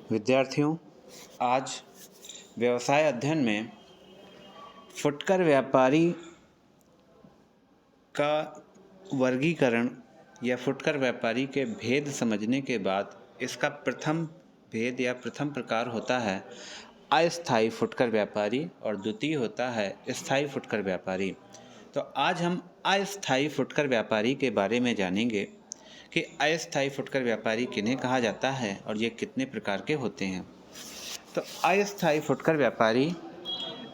विद्यार्थियों, आज व्यवसाय अध्ययन में फुटकर व्यापारी का वर्गीकरण या फुटकर व्यापारी के भेद समझने के बाद इसका प्रथम भेद या प्रथम प्रकार होता है अस्थायी फुटकर व्यापारी और द्वितीय होता है स्थायी फुटकर व्यापारी। तो आज हम अस्थायी फुटकर व्यापारी के बारे में जानेंगे कि अस्थायी फुटकर व्यापारी किन्हें कहा जाता है और ये कितने प्रकार के होते हैं। तो अस्थायी फुटकर व्यापारी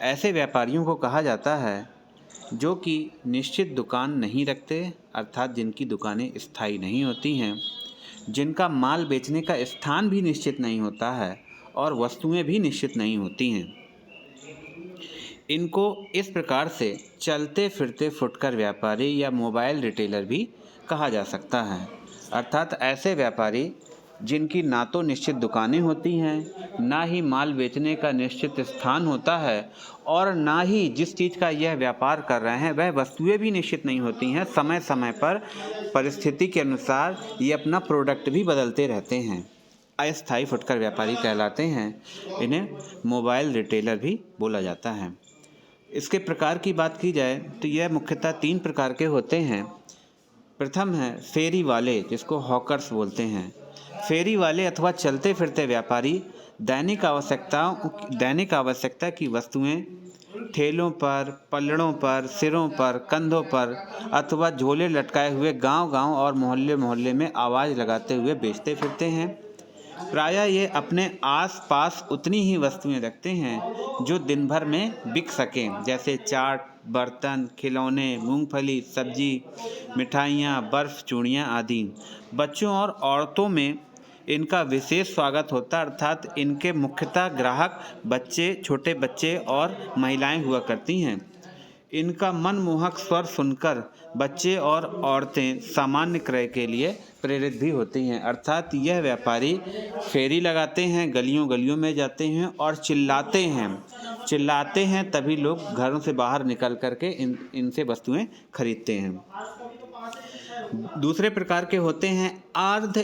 ऐसे व्यापारियों को कहा जाता है जो कि निश्चित दुकान नहीं रखते, अर्थात जिनकी दुकानें स्थायी नहीं होती हैं, जिनका माल बेचने का स्थान भी निश्चित नहीं होता है और वस्तुएं भी निश्चित नहीं होती हैं। इनको इस प्रकार से चलते फिरते फुटकर व्यापारी या मोबाइल रिटेलर भी कहा जा सकता है। अर्थात ऐसे व्यापारी जिनकी ना तो निश्चित दुकानें होती हैं, ना ही माल बेचने का निश्चित स्थान होता है और ना ही जिस चीज़ का यह व्यापार कर रहे हैं वह वस्तुएं भी निश्चित नहीं होती हैं। समय समय पर परिस्थिति के अनुसार ये अपना प्रोडक्ट भी बदलते रहते हैं। अस्थायी फुटकर व्यापारी कहलाते हैं। इन्हें मोबाइल रिटेलर भी बोला जाता है। इसके प्रकार की बात की जाए तो यह मुख्यतः 3 प्रकार के होते हैं। प्रथम है फेरी वाले, जिसको हॉकर्स बोलते हैं। फेरी वाले अथवा चलते फिरते व्यापारी दैनिक आवश्यकता की वस्तुएं ठेलों पर, पल्लड़ों पर, सिरों पर, कंधों पर अथवा झोले लटकाए हुए गांव-गांव और मोहल्ले-मोहल्ले में आवाज़ लगाते हुए बेचते फिरते हैं। प्रायः ये अपने आस-पास उतनी ही वस्तुएं रखते हैं जो दिन भर में बिक सकें, जैसे चाट, बर्तन, खिलौने, मूंगफली, सब्जी, मिठाइयाँ, बर्फ़, चूड़ियाँ आदि। बच्चों और औरतों में इनका विशेष स्वागत होता है, अर्थात इनके मुख्यतः ग्राहक बच्चे, छोटे बच्चे और महिलाएं हुआ करती हैं। इनका मनमोहक स्वर सुनकर बच्चे और औरतें सामान्य क्रय के लिए प्रेरित भी होती हैं। अर्थात यह व्यापारी फेरी लगाते हैं, गलियों गलियों में जाते हैं और चिल्लाते हैं तभी लोग घरों से बाहर निकल करके इनसे वस्तुएं खरीदते हैं। दूसरे प्रकार के होते हैं अर्ध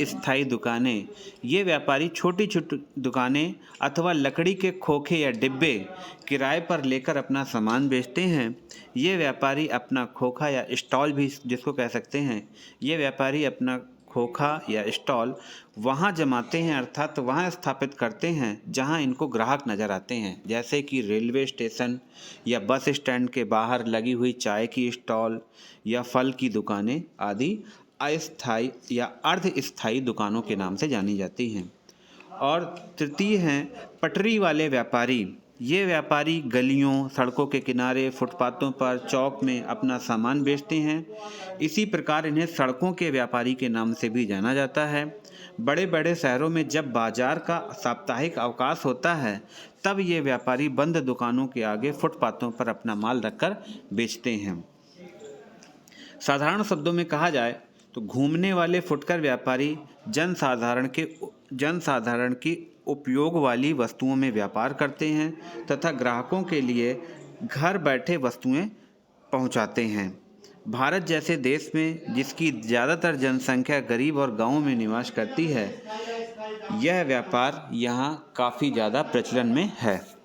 स्थायी दुकानें। ये व्यापारी छोटी छोटी दुकानें अथवा लकड़ी के खोखे या डिब्बे किराए पर लेकर अपना सामान बेचते हैं। ये व्यापारी अपना खोखा या स्टॉल भी जिसको कह सकते हैं, ये व्यापारी अपना खोखा या स्टॉल वहाँ जमाते हैं, अर्थात वहाँ स्थापित करते हैं जहाँ इनको ग्राहक नज़र आते हैं, जैसे कि रेलवे स्टेशन या बस स्टैंड के बाहर लगी हुई चाय की स्टॉल या फल की दुकानें आदि अस्थायी या अर्ध स्थायी दुकानों के नाम से जानी जाती हैं। और तृतीय हैं पटरी वाले व्यापारी। ये व्यापारी गलियों, सड़कों के किनारे, फुटपाथों पर, चौक में अपना सामान बेचते हैं। इसी प्रकार इन्हें सड़कों के व्यापारी के नाम से भी जाना जाता है। बड़े बड़े शहरों में जब बाजार का साप्ताहिक अवकाश होता है तब ये व्यापारी बंद दुकानों के आगे फुटपाथों पर अपना माल रखकर बेचते हैं। साधारण शब्दों में कहा जाए तो घूमने वाले फुटकर व्यापारी जनसाधारण की उपयोग वाली वस्तुओं में व्यापार करते हैं तथा ग्राहकों के लिए घर बैठे वस्तुएं पहुंचाते हैं। भारत जैसे देश में जिसकी ज़्यादातर जनसंख्या गरीब और गांवों में निवास करती है, यह व्यापार यहाँ काफ़ी ज़्यादा प्रचलन में है।